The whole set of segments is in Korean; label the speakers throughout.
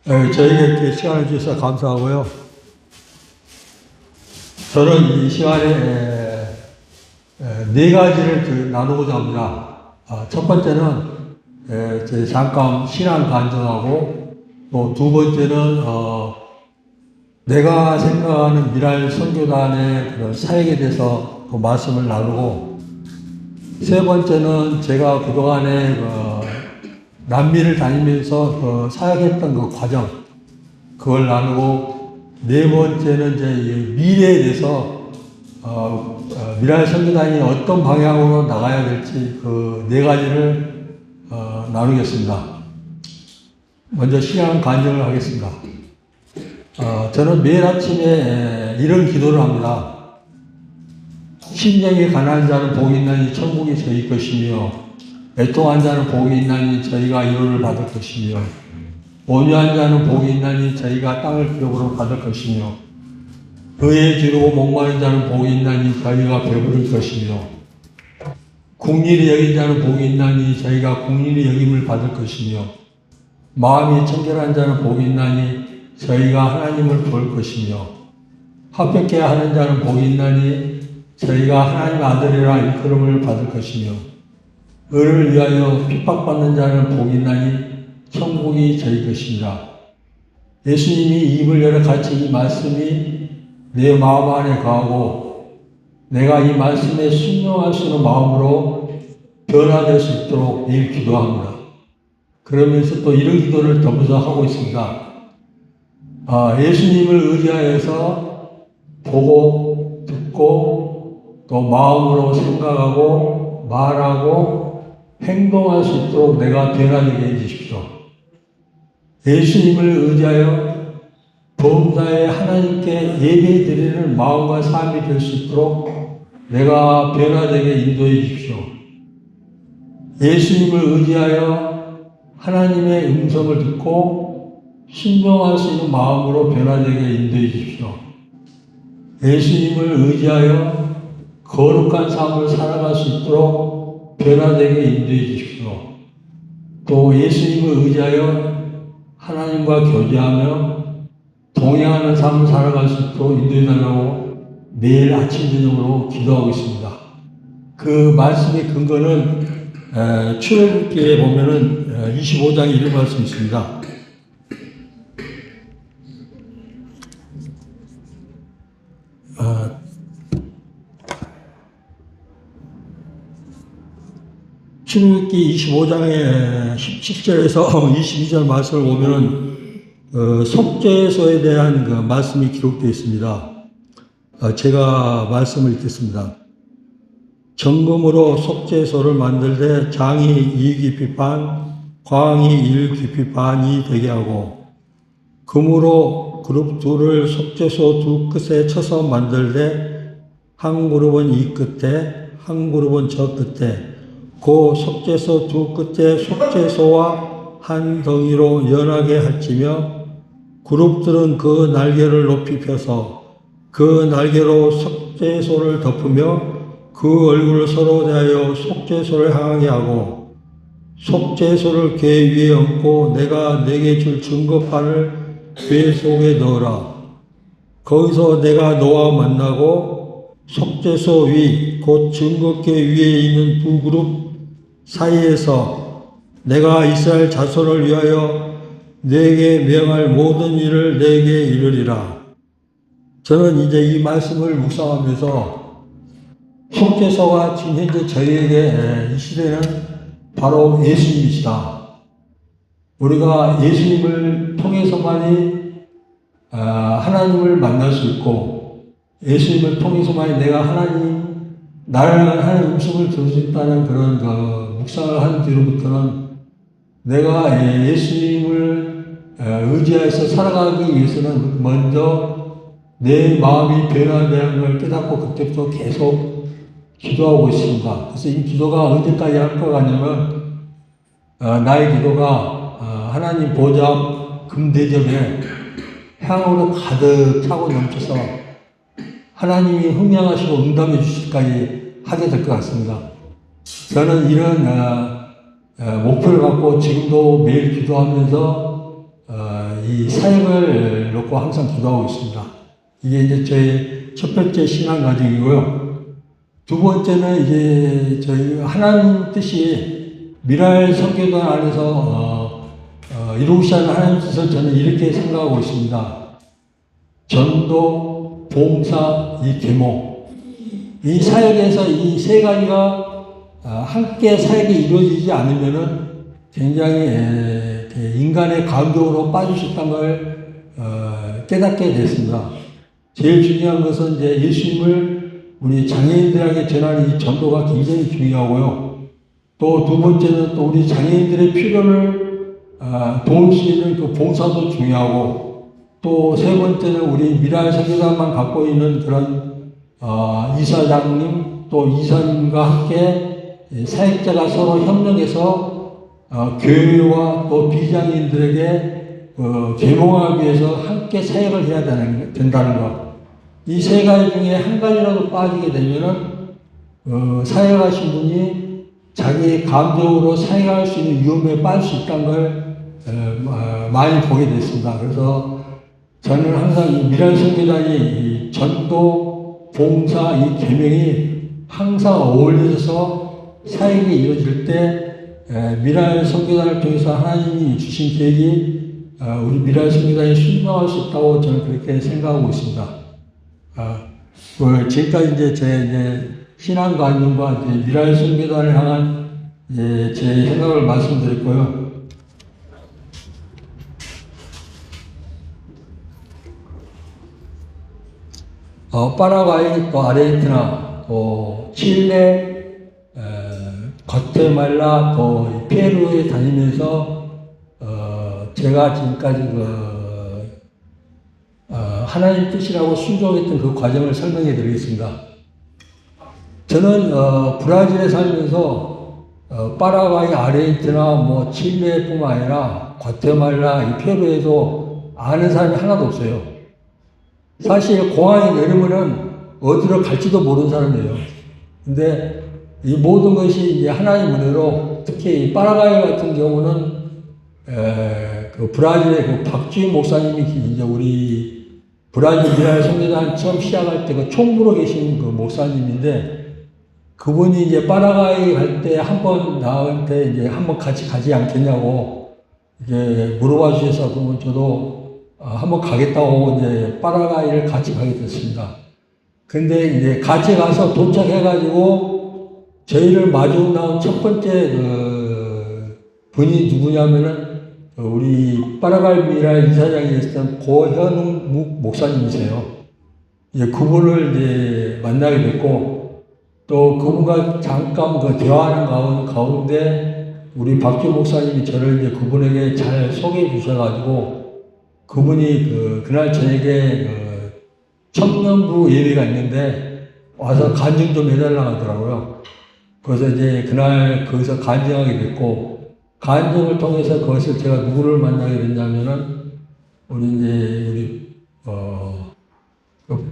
Speaker 1: 저에게 이렇게 시간을 주셔서 감사하고요. 저는 이 시간에 네 가지를 나누고자 합니다. 첫 번째는 제 잠깐 신앙 간증하고, 또 두 번째는 내가 생각하는 미랄 선교단의 그런 사역에 대해서 그 말씀을 나누고, 세 번째는 제가 그동안에 남미를 다니면서 사역했던 그 과정, 그걸 나누고, 네 번째는 이제 미래에 대해서 미랄 선교단이 어떤 방향으로 나가야 될지 그 네 가지를 나누겠습니다. 먼저 신앙 간증을 하겠습니다. 저는 매일 아침에 이런 기도를 합니다. 심령이 가난한 자는 복이 있나니 천국이 저희 것이며, 애통한 자는 복이 있나니 저희가 위로를 받을 것이며, 온유한 자는 복이 있나니 저희가 땅을 기업으로 받을 것이며, 의에 지르고 목마른 자는 복이 있나니 저희가 배부를 것이며, 국리를 여긴 자는 복이 있나니 저희가 국리를 여김을 받을 것이며, 마음이 청결한 자는 복이 있나니 저희가 하나님을 볼 것이며, 합격해 하는 자는 복이 있나니 저희가 하나님 아들이라 일컬음을 받을 것이며, 의를 위하여 핍박받는 자는 복이 있나니 천국이 저희 것이니라. 예수님이 입을 열어 같이 이 말씀이 내 마음 안에 거하고 내가 이 말씀에 순종할 수 있는 마음으로 변화될 수 있도록 매일 기도합니다. 그러면서 또 이런 기도를 더불어 하고 있습니다. 예수님을 의지하여서 보고 듣고 또 마음으로 생각하고 말하고 행동할 수 있도록 내가 변화되게 해주십시오. 예수님을 의지하여 범사에 하나님께 예배드리는 마음과 삶이 될 수 있도록 내가 변화되게 인도해 주십시오. 예수님을 의지하여 하나님의 음성을 듣고 순종할 수 있는 마음으로 변화되게 인도해 주십시오. 예수님을 의지하여 거룩한 삶을 살아갈 수 있도록 변화되게 인도해 주십시오. 또 예수님을 의지하여 하나님과 교제하며 동행하는 삶을 살아갈 수 있도록 인도해 달라고 매일 아침 저녁으로 기도하고 있습니다. 그 말씀의 근거는 출애굽기에 보면은 25장에 이런 말씀이 있습니다. 출애굽기 25장의 17절에서 22절 말씀을 보면은 속죄소에 대한 그 말씀이 기록되어 있습니다. 제가 말씀을 읽겠습니다. 정금으로 속죄소를 만들되 장이 2깊이 반, 광이 1깊이 반이 되게 하고, 금으로 그룹 둘을 속죄소 두 끝에 쳐서 만들되 한 그룹은 이 끝에, 한 그룹은 저 끝에, 그 속죄소 두 끝에 속죄소와 한 덩이로 연하게 할지며, 그룹들은 그 날개를 높이 펴서 그 날개로 속죄소를 덮으며 그 얼굴을 서로 대하여 속죄소를 향하게 하고, 속죄소를 궤 위에 얹고 내가 내게 줄 증거판을 궤 속에 넣어라. 거기서 내가 너와 만나고 속죄소 위 곧 증거궤 위에 있는 두 그룹 사이에서 내가 이스라엘 자손을 위하여 내게 명할 모든 일을 내게 이르리라. 저는 이제 이 말씀을 묵상하면서 속죄소가 지금 현재 저희에게 이 시대는 바로 예수님이시다. 우리가 예수님을 통해서만이 하나님을 만날 수 있고, 예수님을 통해서만이 내가 나를 향한 하나님의 음성을 들을 수 있다는 그런 묵상을 한 뒤로부터는 내가 예수님을 의지해서 살아가기 위해서는 먼저 내 마음이 변화되는 걸 깨닫고 그때부터 계속 기도하고 있습니다. 그래서 이 기도가 언제까지 할 것 같냐면, 나의 기도가 하나님 보좌 금대접에 향으로 가득 차고 넘쳐서 하나님이 흥명하시고 응답해 주실까지 하게 될 것 같습니다. 저는 이런 목표를 갖고 지금도 매일 기도하면서 이 사역을 놓고 항상 기도하고 있습니다. 이게 이제 저의 첫 번째 신앙 과정이고요. 두 번째는 이제 저희 하나님 뜻이 미랄 선교단 안에서 이루시는 하나님 뜻을 저는 이렇게 생각하고 있습니다. 전도, 봉사, 이 계몽. 이 사역에서 이 세 가지가 함께 사역이 이루어지지 않으면은 굉장히 인간의 감정으로 빠질 수 있다는 걸 깨닫게 됐습니다. 제일 중요한 것은 이제 예수님을 우리 장애인들에게 전하는 이 전도가 굉장히 중요하고요. 또 두 번째는 또 우리 장애인들의 필요를 도울 수 있는 그 봉사도 중요하고, 또 세 번째는 우리 미랄 선교단만 갖고 있는 그런 이사장님 또 이사님과 함께 사역자가 서로 협력해서 교회와 또 비장애인들에게 계몽하기 위해서 함께 사역을 해야 된다는 것. 이 세 가지 중에 한 가지라도 빠지게 되면은 사역하신 분이 자기 감정으로 사역할 수 있는 위험에 빠질 수 있다는 걸 많이 보게 됐습니다. 그래서 저는 항상 이 미랄 선교단이 이 전도, 봉사, 이 계명이 항상 어울려져서 사역이 이루어질 때 미랄 선교단을 통해서 하나님이 주신 계획이 우리 미랄 선교단이 순종할 수 있다고 저는 그렇게 생각하고 있습니다. 지금까지 이제 제 신앙관념과 미랄 선교단을 향한 제 생각을 말씀드렸고요. 파라과이, 또 아르헨티나, 또 칠레, 과테말라, 또 페루에 다니면서 제가 지금까지 하나님 뜻이라고 순종했던 그 과정을 설명해 드리겠습니다. 저는 브라질에 살면서 파라과이, 아르헨티나, 뭐 칠레뿐만 아니라 과테말라, 이 페루에도 아는 사람이 하나도 없어요. 사실 공항에 내리면은 어디로 갈지도 모르는 사람이에요. 근데 이 모든 것이 이제 하나님의 은혜로, 특히 이 파라과이 같은 경우는 그 브라질의 그 박주희 목사님이 이제 우리 브라질 미랄 선교단 처음 시작할 때 그 총무로 계신 그 목사님인데, 그분이 이제 파라과이 갈 때 한번 나한테 이제 한번 같이 가지 않겠냐고 이제 물어봐 주셔서, 그러면 저도 한번 가겠다고 이제 파라과이를 같이 가게 됐습니다. 근데 이제 같이 가서 도착해가지고 저희를 마주 나온 첫 번째 분이 누구냐면은 우리 파라과이 미랄 이사장이었던 고현웅 목사님이세요. 이제 그분을 이제 만나게 됐고, 또 그분과 잠깐 그 대화하는 가운데 우리 박주 목사님이 저를 이제 그분에게 잘 소개해 주셔가지고, 그분이 그날 저에게 청년부 예배가 있는데 와서 간증 좀 해달라고 하더라고요. 그래서 이제 그날 거기서 간증하게 됐고, 간증을 통해서 그것을 제가 누구를 만나게 됐냐면은 우리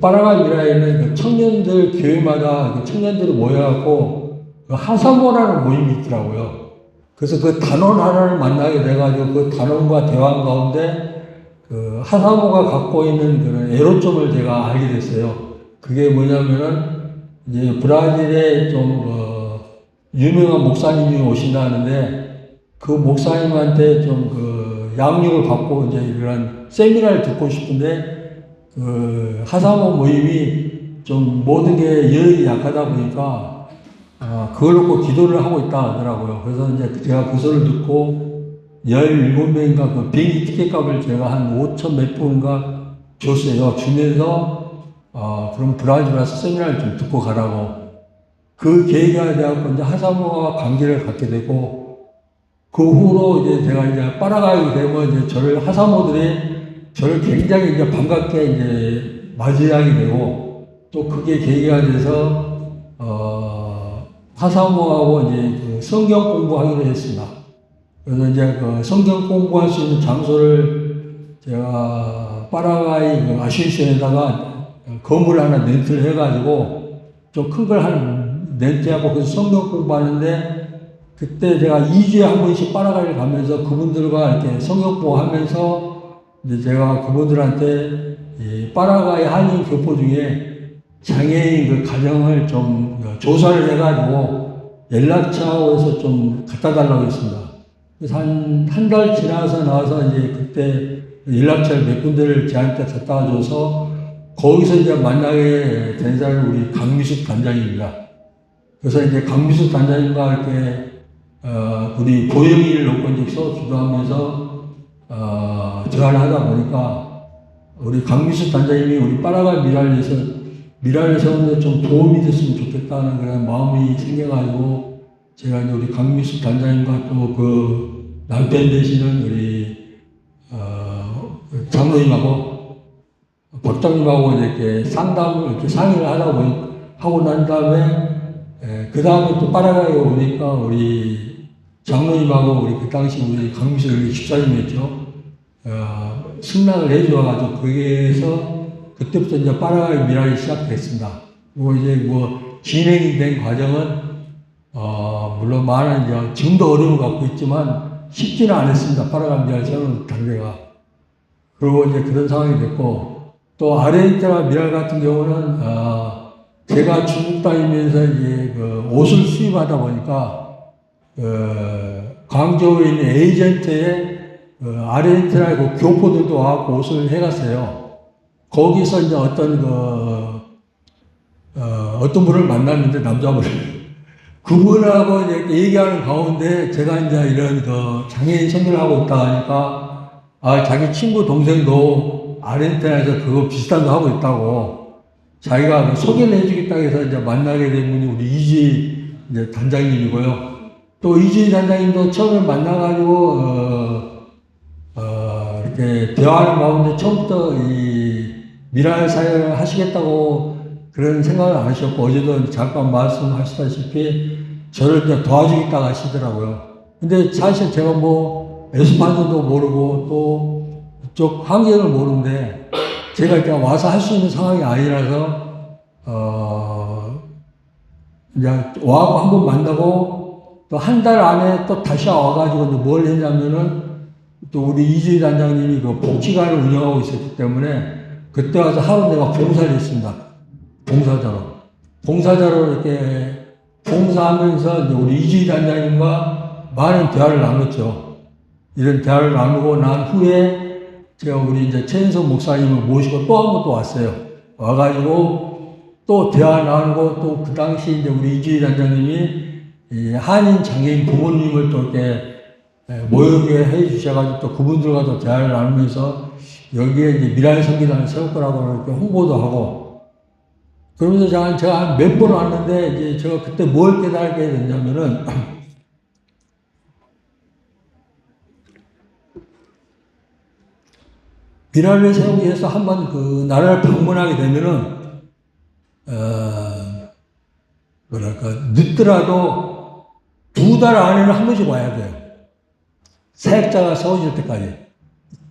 Speaker 1: 파라과이 미라에 있는 그 청년들 교회마다 그 청년들이 모여갖고 그 하사모라는 모임이 있더라고요. 그래서 그 단원 하나를 만나게 돼가지고 그 단원과 대화 가운데 그 하사모가 갖고 있는 그런 애로점을 제가 알게 됐어요. 그게 뭐냐면은 이제 브라질에 좀 유명한 목사님이 오신다는데, 그 목사님한테 좀 양육을 받고 이제 이런 세미나를 듣고 싶은데, 그 하사모 모임이 좀 모든 게 여력이 약하다 보니까 그걸 놓고 기도를 하고 있다 하더라고요. 그래서 이제 제가 그 소리를 듣고 17명인가 그 비행기 티켓 값을 제가 한 5천 몇 분인가 줬어요. 주면서 그럼 브라질 와서 세미나를 좀 듣고 가라고. 그 계기가 돼갖고 이제 하사모와 관계를 갖게 되고, 그 후로 이제 제가 이제 파라과이 되면 이제 하사모들이 저를 굉장히 이제 반갑게 이제 맞이하게 되고, 또 그게 계기가 돼서 하사모하고 이제 그 성경 공부하기로 했습니다. 그래서 이제 그 성경 공부할 수 있는 장소를 제가 파라과이 그 아시시에다가 건물 하나 렌트를 해가지고 좀 큰 걸 한 렌트하고 그래서 성경 공부하는데, 그때 제가 2주에 한 번씩 파라과이를 가면서 그분들과 이렇게 성경 공부하면서 이제 제가 그분들한테 이 파라과이 한인 교포 중에 장애인 그 가정을 좀 조사를 해가지고 연락처하고 해서 좀 갖다 달라고 했습니다. 그래서 한 달 지나서 나와서 이제 그때 연락처를 몇 군데를 저한테 갖다 줘서 거기서 이제 만나게 된 사람이 우리 강미숙 단장입니다. 그래서 이제 강미숙 단장님과 이렇게 우리 보영이를 놓고 이제 서 기도하면서 대화를 하다 보니까 우리 강미숙 단장님이 우리 파라과이 미라를 세우는데 좀 도움이 됐으면 좋겠다는 그런 마음이 생겨가지고 제가 이제 우리 강미숙 단장님과 또 그 남편 되시는 우리 장로님하고 박장님하고 이렇게 상담을 이렇게 상의를 하고 난 다음에 그 다음에 또 파라과이에 오니까 우리 장로님하고 우리 그 당시 우리 강미숙 우리 집사님이었죠. 승낙을 해주어가지고 거기에서 그때부터 이제 파라과이 미랄이 시작됐습니다. 그리고 이제 뭐 진행이 된 과정은 물론 많은 이제 지금도 어려움을 갖고 있지만 쉽지는 않았습니다. 파라과이 미랄 세우는 단계가. 그리고 이제 그런 상황이 됐고 또 아르헨티나 미랄 같은 경우는 제가 중국 다니면서 이제 그 옷을 수입하다 보니까 광저우에 있는 에이전트에 아르헨티나의 그 교포들도 와서 옷을 해갔어요. 거기서 이제 어떤 분을 만났는데 남자분을 그분하고 이제 얘기하는 가운데 제가 이제 이런 장애인 선교를 하고 있다 하니까 자기 친구 동생도 아르헨티나에서 그거 비슷한 거 하고 있다고 자기가 소개를 해주겠다고 해서 이제 만나게 된 분이 우리 이지 이제 단장님이고요. 또 이지 단장님도 처음에 만나가지고 이렇게 대화하는 가운데 처음부터 이 미랄 사역을 하시겠다고 그런 생각을 안 하셨고 어제도 잠깐 말씀하시다시피 저를 이제 도와주겠다고 하시더라고요. 근데 사실 제가 뭐 에스파뇰도 모르고 또 이쪽 환경을 모르는데 제가 이렇게 와서 할 수 있는 상황이 아니라서 이제 와서 한번 만나고 또 한 달 안에 또 다시 와가지고 이제 뭘 했냐면은 또 우리 이주희 단장님이 그 복지관을 운영하고 있었기 때문에 그때 와서 하루 내가 봉사를 했습니다. 봉사자로 이렇게 봉사하면서 이제 우리 이주희 단장님과 많은 대화를 나눴죠. 이런 대화를 나누고 난 후에 제가 우리 이제 최인석 목사님을 모시고 또 한 번 또 왔어요. 와가지고 또 대화 나누고 또 그 당시 이제 우리 이주희 단장님이 이 한인 장애인 부모님을 또 이렇게 모여게 해 주셔가지고 또 그분들과도 대화를 나누면서 여기에 이제 미랄 선교단을 세울 거라고 이렇게 홍보도 하고 그러면서 제가 한 몇 번 왔는데 이제 제가 그때 뭘 깨달게 됐냐면은 미랄을 세우기 위해서 한번 그 나라를 방문하게 되면은 늦더라도 2달 안에는 한 번씩 와야 돼요. 사역자가 세워질 때까지.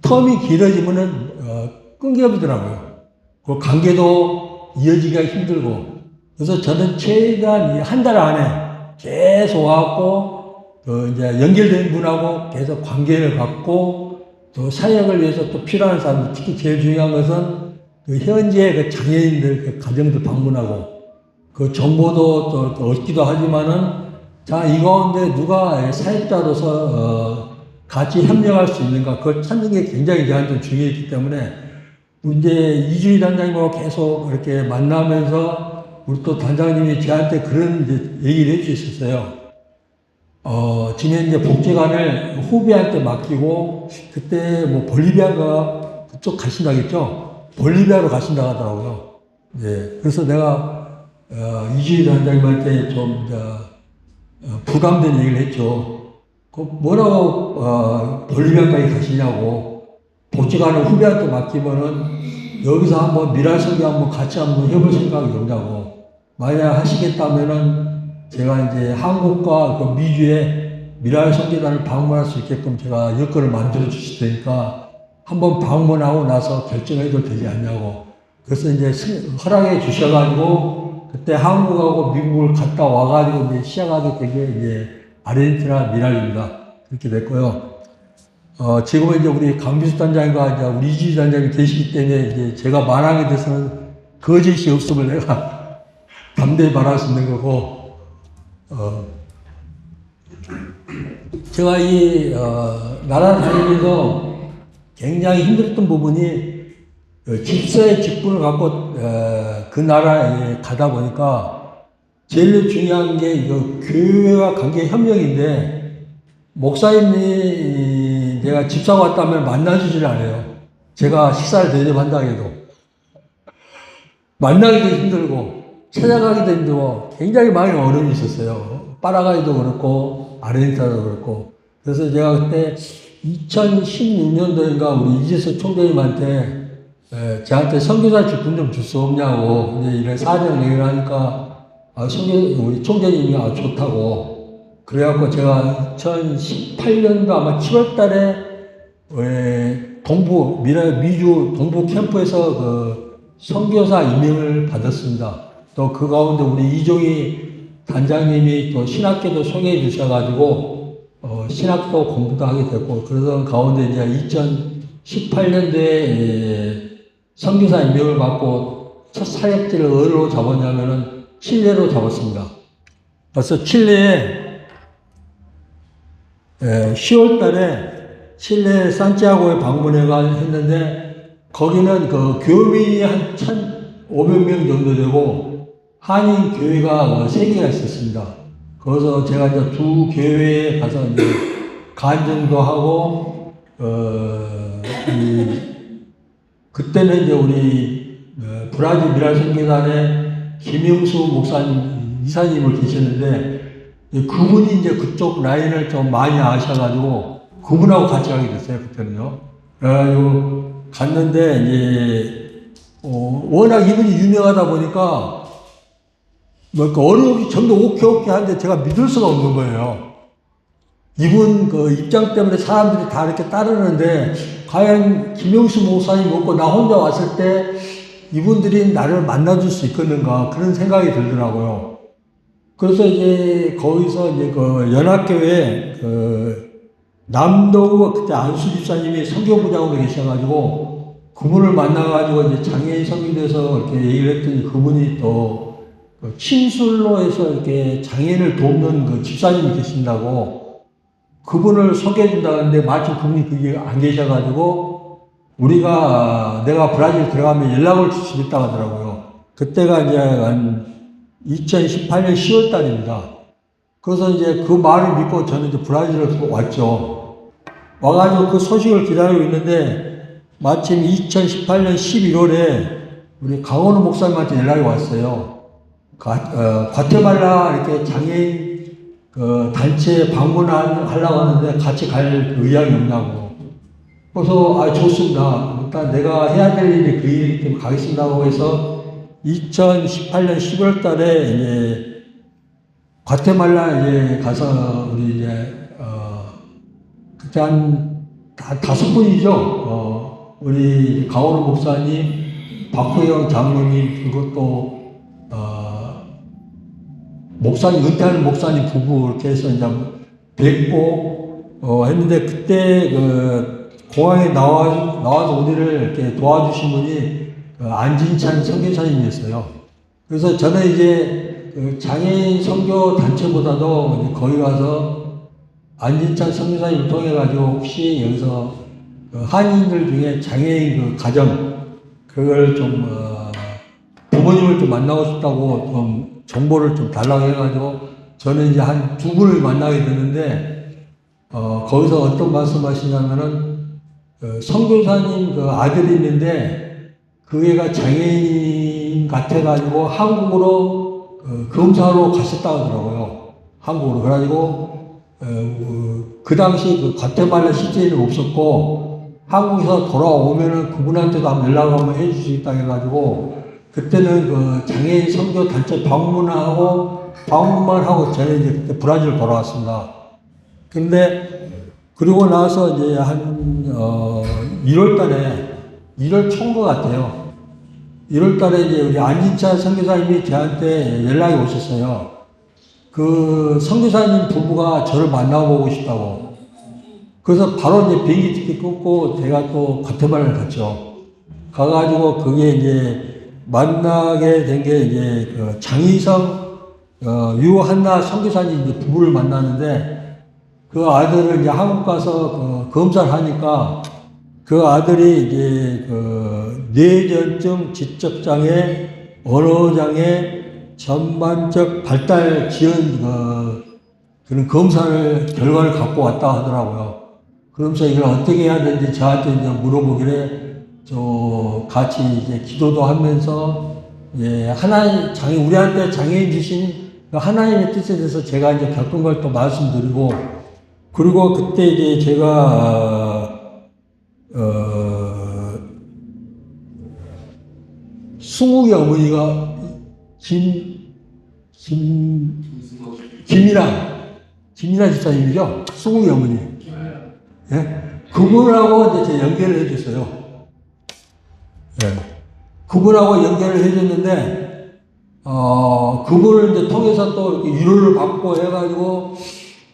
Speaker 1: 텀이 길어지면은 끊겨버리더라고요. 그 관계도 이어지기가 힘들고. 그래서 저는 최대한 한 달 안에 계속 와갖고 이제 연결된 분하고 계속 관계를 갖고 또 사역을 위해서 또 필요한 사람, 특히 제일 중요한 것은 그 현지의 그 장애인들 그 가정들 방문하고 그 정보도 또 얻기도 하지만은 자, 이 가운데 누가 사역자로서 같이 협력할 수 있는가 그걸 찾는 게 굉장히 저한테 중요했기 때문에 이제 이주희 단장님하고 계속 이렇게 만나면서 우리 또 단장님이 저한테 그런 이제 얘기를 해주셨어요. 지금 이제 복지관을 후배한테 맡기고 그때 뭐 볼리비아가 그쪽 가신다겠죠? 볼리비아로 가신다고 하더라고요. 예. 그래서 내가 이주희 단장님한테 좀 부담된 얘기를 했죠. 뭐라고 볼리비아까지 가시냐고. 복지관을 후배한테 맡기면은 여기서 한번 미랄 선교 한번 같이 한번 해볼 생각이 없냐고. 만약 하시겠다면은 제가 이제 한국과 그 미주에 미랄 선교단을 방문할 수 있게끔 제가 여건을 만들어 주실 테니까 한번 방문하고 나서 결정해도 되지 않냐고. 그래서 이제 허락해 주셔가지고 그때 한국하고 미국을 갔다 와가지고 이제 시작하게 된 게 이제 아르헨티나 미랄입니다. 그렇게 됐고요. 지금은 이제 우리 강비수 단장과 이제 우리 이주희 단장이 계시기 때문에 이제 제가 말하는 데 대해서는 거짓이 없음을 내가 담대히 말할 수 있는 거고, 제가 이, 나라 다니면서 굉장히 힘들었던 부분이 집사의 직분을 갖고 그 나라에 가다 보니까 제일 중요한 게 이거 교회와 관계 협력인데 목사님이 내가 집사가 왔다면 만나주질 않아요. 제가 식사를 대접한다 해도 만나기도 힘들고 찾아가기도 힘들고 굉장히 많은 어려움이 있었어요. 빨아가기도 그렇고 아르헨티나도 그렇고. 그래서 제가 그때 2016년도인가 우리 이재석 총장님한테 저한테 선교사 직분 좀 줄 수 없냐고 이제 이런 사정 얘기를 하니까 우리 총장님이 좋다고. 그래갖고 제가 2018년도 아마 7월 달에 미주 동부 캠프에서 그 선교사 임명을 받았습니다. 또 그 가운데 우리 이종희 단장님이 또 신학교도 소개해 주셔가지고 신학도 공부도 하게 됐고 그러던 가운데 이제 2018년도에 선교사 임명을 받고 첫 사역지를 어디로 잡았냐면은 칠레로 잡았습니다. 그래서 칠레에 10월 달에 칠레 산티아고에 방문해가 했는데 거기는 그 교민이 한 1,500명 정도 되고 한인 교회가 3개가 있었습니다. 거기서 제가 이제 두 교회에 가서 이제 간증도 하고 그때는 이제 우리 브라질 미랄 선교단의 김영수 목사님 이사님을 계셨는데 그분이 이제 그쪽 라인을 좀 많이 아셔가지고 그분하고 같이 가게 됐어요. 그때는요. 그래가지고 갔는데 이제 워낙 이분이 유명하다 보니까 어려움이 전부 오케이 하는데 제가 믿을 수가 없는 거예요. 이분 그 입장 때문에 사람들이 다 이렇게 따르는데 과연 김영수 목사님 없고 나 혼자 왔을 때 이분들이 나를 만나줄 수 있겠는가 그런 생각이 들더라고요. 그래서 이제 거기서 이제 그 연합교회 그 남도구 그때 안수 집사님이 선교부장으로 계셔가지고 그분을 만나가지고 이제 장애인 선교대에서 이렇게 얘기를 했더니 그분이 또 침술로 해서 이렇게 장애인을 돕는 그 집사님이 계신다고 그분을 소개해 준다는데 마침 그분이 그게 안 계셔가지고 내가 브라질 들어가면 연락을 주시겠다고 하더라고요. 그때가 이제 한 2018년 10월 달입니다. 그래서 이제 그 말을 믿고 저는 이제 브라질로 왔죠. 와가지고 그 소식을 기다리고 있는데 마침 2018년 11월에 우리 강원우 목사님한테 연락이 왔어요. 과테말라 이렇게 장애인 그 단체 방문하려고 하는데 같이 갈 의향이 없냐고. 그래서 좋습니다. 일단 내가 해야 될 일이 그 일이기 때문에 가겠습니다고 해서 2018년 11월 달에 이제 과테말라 이제 가서 우리 이제 그때 한 5분이죠. 우리 강원우 목사님, 박호영 장로님 그리고 또 목사님, 은퇴하는 목사님 부부 이렇게 해서 이제 뵙고, 했는데 그때 공항에 나와서 우리를 이렇게 도와주신 분이 안진찬 선교사님이었어요. 그래서 저는 이제 장애인 선교 단체보다도 이제 거기 가서 안진찬 선교사님을 통해가지고 혹시 여기서 한인들 중에 장애인 가정, 그걸 좀, 부모님을 좀 만나고 싶다고 좀 정보를 좀 달라고 해가지고 저는 이제 한 2분을 만나게 됐는데 거기서 어떤 말씀 하시냐면은 선교사님 그 아들이 있는데 그 애가 장애인 같아가지고 한국으로 검사로 가셨다고 하더라고요. 한국으로. 그래가지고 그 당시 그 과테말라 시제는 없었고 한국에서 돌아오면은 그분한테도 한번 연락을 한번 해주시겠다 해가지고 그때는 그 장애인 선교 단체 방문만 하고 저는 이제 그때 브라질 돌아왔습니다. 근데 그리고 나서 이제 한 1월 달에 1월 초인 것 같아요. 1월 달에 이제 우리 안진찬 선교사님이 저한테 연락이 오셨어요. 그 선교사님 부부가 저를 만나보고 싶다고. 그래서 바로 이제 비행기 티켓 끊고 제가 또 과테말라를 갔죠. 가가지고 그게 이제 만나게 된 게 이제 그 장희성 유한나 선교사님 이제 부부를 만났는데 그 아들을 이제 한국 가서 검사를 하니까 그 아들이 이제 뇌전증, 지적장애, 언어장애, 전반적 발달 지연 그런 검사를 결과를 갖고 왔다 하더라고요. 그러면서 이걸 어떻게 해야 되는지 저한테 이제 물어보길래 같이 이제 기도도 하면서 하나님 우리한테 장애인 주신 하나님의 뜻에 대해서 제가 이제 겪은 걸 또 말씀드리고 그리고 그때 이제 제가 승욱이 어머니가 김이나 집사님이죠? 승욱이 어머니. 예? 그분하고 이제 연결을 해줬어요. 예. 그분하고 연결을 해줬는데, 그분을 이제 통해서 또 이렇게 위로를 받고 해가지고,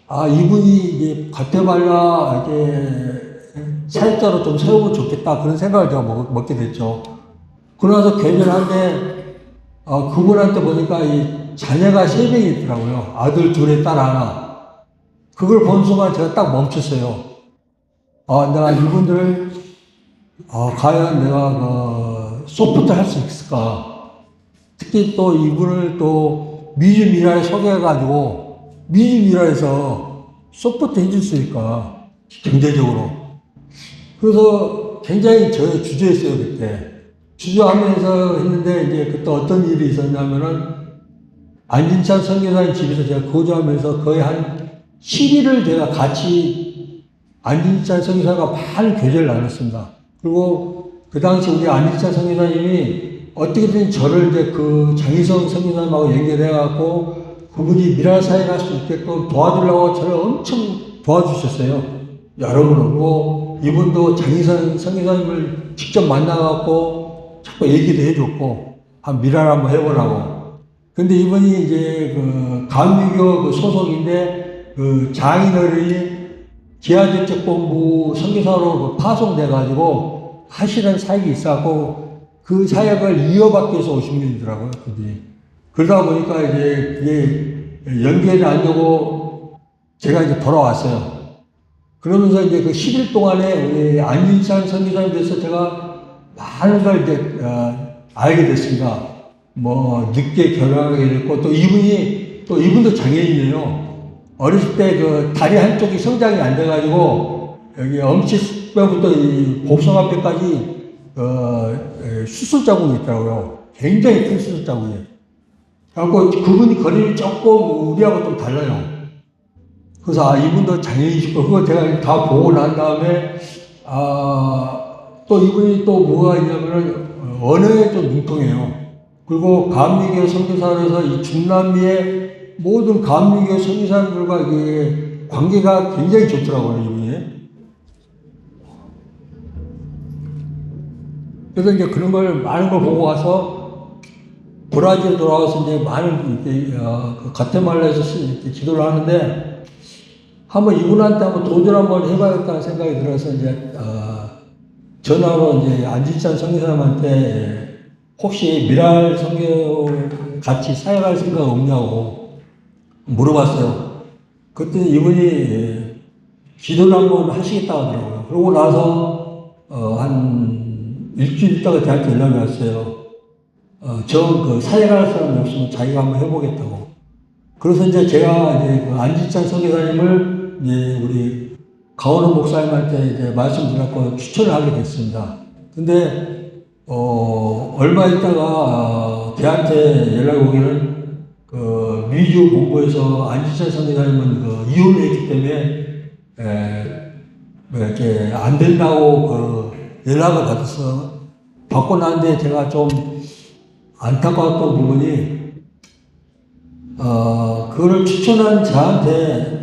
Speaker 1: 이분이 이제 과테말라 사역자로 좀 세우면 좋겠다. 그런 생각을 제가 먹게 됐죠. 그러면서 개별한데, 그분한테 보니까 이 자녀가 3명이 있더라고요. 아들 2에 딸 1. 그걸 본 순간 제가 딱 멈췄어요. 내가 이분들을, 과연 내가 소프트 할 수 있을까. 특히 또 이분을 또 미주 미라에 소개해가지고, 미주 미라에서 소프트 해줄 수 있을까. 경제적으로. 그래서 굉장히 저의 주저했어요, 그때. 주저하면서 했는데, 이제 그때 어떤 일이 있었냐면은, 안진찬 선교사님 집에서 제가 거주하면서 거의 한 7일을 제가 같이 안진찬 선교사가 많은 교제를 나눴습니다. 그리고 그 당시 우리 안진찬 선교사님이 어떻게든 저를 이제 장희성 선교사님하고 연결해갖고 그분이 미라사에 갈 수 있게끔 도와주려고 저를 엄청 도와주셨어요. 여러분은. 이분도 장희성 선교사님을 직접 만나갖고 자꾸 얘기도 해줬고, 미라를 한번 해보라고. 근데 이분이 이제 감리교 소속인데, 장인어른이 기아대책본부 선교사로 파송돼가지고 하시는 사역이 있어갖고, 그 사역을 이어받기 위해서 오신 분이더라고요, 그분이. 그러다 보니까 이제 그게 연결이 안 되고, 제가 이제 돌아왔어요. 그러면서 이제 10일 동안에 우리 안진찬 선교사님에 대해서 제가 많은 걸 이제, 알게 됐습니다. 늦게 결혼하게 됐고, 또 이분도 장애인이에요. 어렸을 때 다리 한쪽이 성장이 안 돼가지고, 여기 엄지뼈부터 이 복숭아뼈까지, 수술 자국이 있더라고요. 굉장히 큰 수술 자국이에요. 그래갖고 그분이 거리를 조금 우리하고 좀 달라요. 그래서 이분도 장애인이시고, 그거 제가 다 보고 난 다음에, 또 이분이 또 뭐가 있냐면은, 언어에 좀 능통해요. 그리고 감리교 선교사로서 이 중남미의 모든 감리교 선교사들과 이게 관계가 굉장히 좋더라고요, 이분이. 그래서 이제 그런 걸, 많은 걸 보고 와서, 브라질 돌아와서 이제 많은, 과테말라에서 이렇게 기도를 하는데, 한번 이분한테 한번 도전 한번 해봐야겠다는 생각이 들어서 이제, 전화로 이제 안진찬 선교사님한테 혹시 미랄 선교 같이 사역할 생각 없냐고 물어봤어요. 그때 이분이 기도를 한번 하시겠다고 하더라고요. 그러고 나서, 한 일주일 있다가 저한테 연락이 왔어요. 사역할 사람이 없으면 자기가 한번 해보겠다고. 그래서 이제 제가 이제 안진찬 선교사님을 이제 우리 가오는 목사님한테 이제 말씀드렸고 추천을 하게 됐습니다. 근데, 얼마 있다가, 걔한테 연락이 오기는, 미주 본부에서 안진찬 선교사님은 이혼을 했기 때문에, 이렇게 안 된다고 연락을 받고 나는데 제가 좀 안타까웠던 부분이, 그거를 추천한 저한테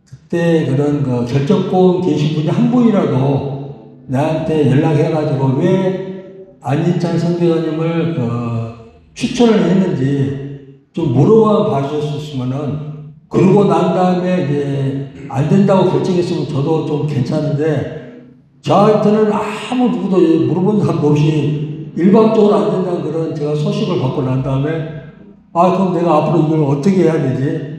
Speaker 1: 그때 그런 결정권 계신 분이 한 분이라도 나한테 연락해가지고 왜 안진찬 선교사님을 추천을 했는지 좀 물어봐 주셨으면은 그러고 난 다음에 이제 안 된다고 결정했으면 저도 좀 괜찮은데, 저한테는 아무 누구도 물어본 사람도 없이 일방적으로 안 된다는 그런 제가 소식을 받고 난 다음에, 그럼 내가 앞으로 이걸 어떻게 해야 되지?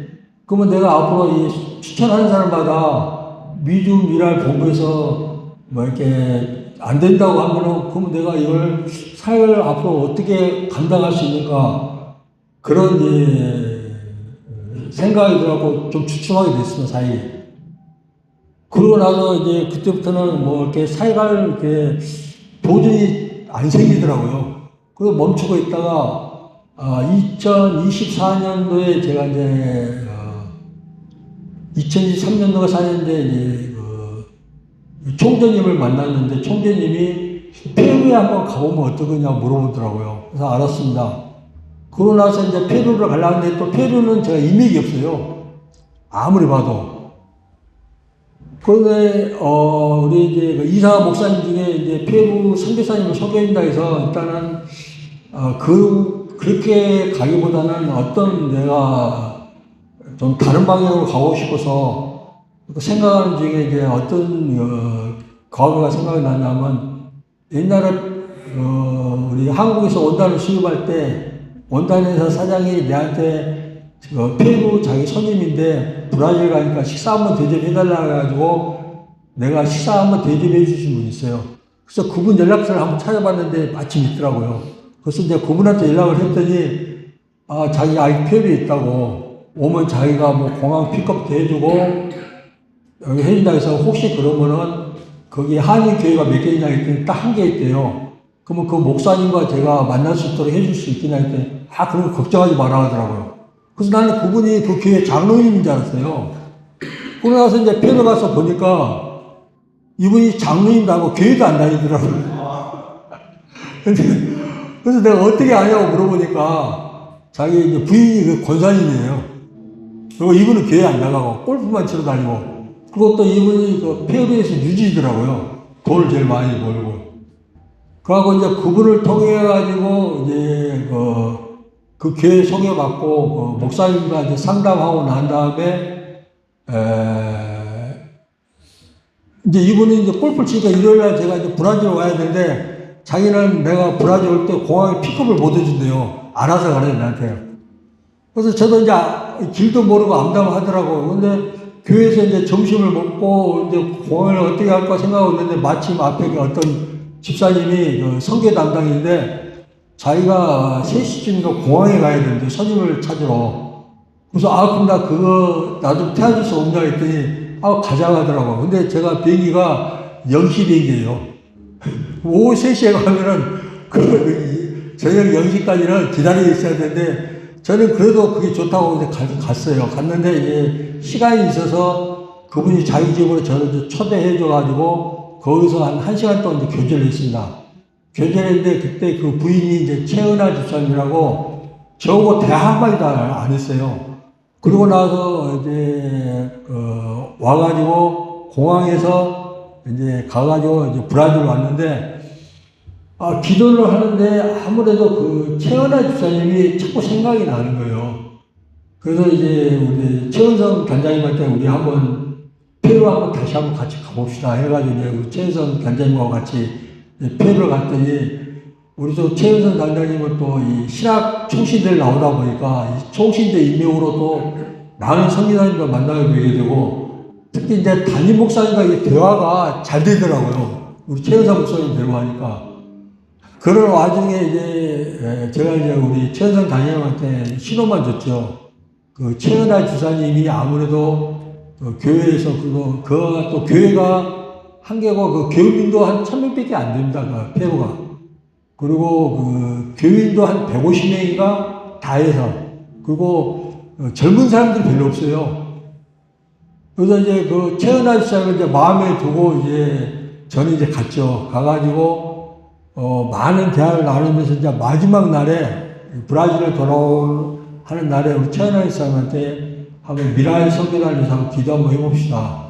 Speaker 1: 그러면 내가 앞으로 이 추천하는 사람마다 미주 미랄 본부에서 뭐 이렇게 안 된다고 하면은, 그러면 내가 이걸 사회를 앞으로 어떻게 감당할 수 있는가, 그런 생각이 들어갖고 좀 주춤하게 됐습니다, 사회에. 그러고 나서 이제 그때부터는 뭐 이렇게 사회가 이렇게 도저히 안 생기더라고요. 그래서 멈추고 있다가 2024년도에 제가 이제 2023년도가 4년인데 이제 총재님을 만났는데 총재님이 페루에 한번 가보면 어떠겠냐 물어보더라고요. 그래서 알았습니다. 그러고 나서 이제 페루를 가려고 했는데 또 페루는 제가 인맥이 없어요. 아무리 봐도. 그런데 우리 이제 그 이사 목사님 중에 이제 페루 선교사님을 소개한다 해서 일단은 그렇게 가기보다는 어떤 내가 좀 다른 방향으로 가고 싶어서 생각하는 중에 이제 어떤 과거가 생각이 나냐면, 옛날에 우리 한국에서 원단을 수입할 때 원단회사 사장이 내한테 페루 자기 손님인데 브라질 가니까 식사 한번 대접해달라고 해가지고 내가 식사 한번 대접해 주신 분이 있어요. 그래서 그분 연락처를 한번 찾아봤는데 마침 있더라고요. 그래서 이제 그분한테 연락을 했더니 자기가 아직 페루에 있다고, 오면 자기가 뭐 공항 픽업도 해주고 여기 해준다 해서 혹시 그러면은 거기 한인교회가 몇 개 있냐 했더니 딱 한 개 있대요. 그러면 그 목사님과 제가 만날 수 있도록 해줄 수 있겠냐 했더니 그런 거 걱정하지 마라 하더라고요. 그래서 나는 그분이 그 교회 장로님인 줄 알았어요. 그러고 나서 이제 페루 가서 보니까 이분이 장로님도 아니고 교회도 안 다니더라고요. 그래서 내가 어떻게 아냐고 물어보니까 자기 이제 부인이 그 권사님이에요. 그리고 이분은 교회 안 나가고 골프만 치러 다니고, 그리고 또 이분이 그 페루에서 유지더라고요. 돈을 제일 많이 벌고. 그하고 이제 그분을 통해가지고 이제 그 교회 소개받고 목사님과 이제 상담하고 난 다음에 이제 이분이 이제 골프를 치니까 일요일날 제가 이제 브라질 와야 되는데 자기는 내가 브라질 올 때 공항에 픽업을 못 해준대요. 알아서 가래 나한테. 그래서 저도 이제 길도 모르고 암담하더라고요. 근데 교회에서 이제 점심을 먹고 이제 공항을 어떻게 할까 생각하고 있는데 마침 앞에 어떤 집사님이 선교 담당인데 자기가 3시쯤인가 공항에 가야 되는데 손님을 찾으러. 그래서 그럼 나 그거 나 좀 태워줄 수 없냐 했더니 가자고 하더라고. 근데 제가 비행기가 0시 비행기예요. 오후 3시에 가면은 저녁 0시까지는 기다리고 있어야 되는데 저는 그래도 그게 좋다고 이제 갔어요. 갔는데 이제 시간이 있어서 그분이 자기 집으로 저를 초대해줘가지고 거기서 한 1시간 동안 이제 교제를 했습니다. 교제를 했는데 그때 그 부인이 이제 최은하 집사님이라고 저하고 대화 한마디도 안 했어요. 그러고 나서 이제 와가지고 공항에서 이제 가가지고 이제 브라질 왔는데 기도를 하는데 아무래도 그 최은하 집사님이 자꾸 생각이 나는 거예요. 그래서 이제 우리 최은성 단장님한테 우리 한번 페루 한번 다시 한번 같이 가봅시다 해가지고 이제 우리 최은성 단장님하고 같이 페루를 갔더니 우리 또 최은성 단장님은 또 이 신학 총신대를 나오다 보니까 이 총신대 임명으로 또 많은 선교사님과 만나게 되게 되고 특히 이제 담임 목사님과 이 대화가 잘 되더라고요. 우리 최은성 목사님 대화하니까. 그런 와중에 이제 제가 이제 우리 최은성 단장님한테 신호만 줬죠. 그 최은하 주사님이 아무래도 교회에서 그거 또 교회가 한 개고 그 교민도 한 1000명밖에 안 됩니다. 그 페루가. 그리고 그 교인도 한 150명인가 다 해서. 그리고 젊은 사람들이 별로 없어요. 그래서 이제 그 최은하 주사님을 이제 마음에 두고 이제 저는 이제 갔죠. 가가지고 많은 대화를 나누면서 이제 마지막 날에 브라질을 하는 날에 우리 최은하 주사님한테 한번 미라의 선교단을 위해서 한번 기도 한번 해봅시다.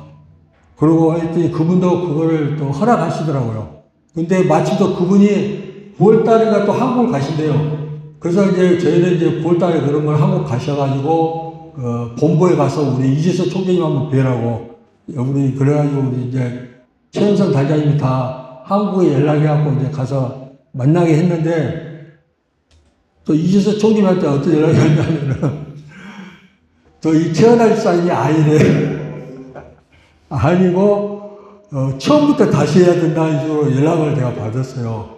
Speaker 1: 그러고 했더니 그분도 그거를 또 허락하시더라고요. 근데 마침 또 그분이 9월달인가 또 한국을 가신대요. 그래서 이제 저희는 이제 9월달에 그런 걸 한국 가셔가지고, 본부에 가서 우리 이재석 총재님 한번 뵈라고, 우리, 그래가지고 우리 이제 최현성 단장님이 다 한국에 연락해갖고 이제 가서 만나게 했는데, 또 이재석 총재님한테 어떤 연락이 왔냐면은, 또 이 최은하 집사님이 아니래. 아니고, 처음부터 다시 해야 된다는 식으로 연락을 제가 받았어요.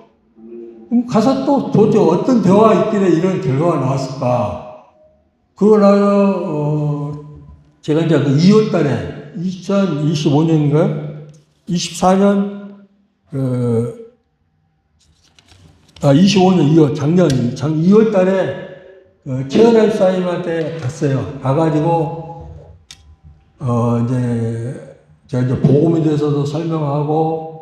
Speaker 1: 그럼 가서 또 도대체 어떤 대화가 있길래 이런 결과가 나왔을까? 그러고 나서, 제가 이제 그 2월 달에, 2025년인가요? 24년, 25년 2월, 작년 2월 달에, 최은하 집사님한테 갔어요. 가가지고, 제가 이제 복음에 대해서도 설명하고,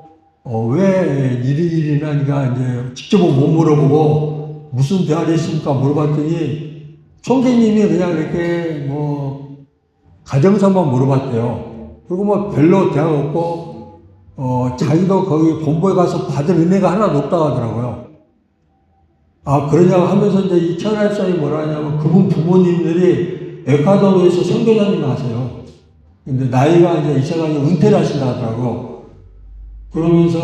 Speaker 1: 왜 일이나니까 이제 직접 못 물어보고, 무슨 대화를 했습니까? 물어봤더니, 총재님이 그냥 이렇게 가정사만 물어봤대요. 그리고 별로 대화가 없고, 자기도 거기 본부에 가서 받은 은혜가 하나도 없다고 하더라고요. 아, 그러냐고 하면서 이제 이 최은하 집사님이 뭐라 하냐면, 그분 부모님들이 에콰도르에서 선교사님 하세요. 근데 나이가 이제 이사가니 은퇴를 하신다 하더라고. 그러면서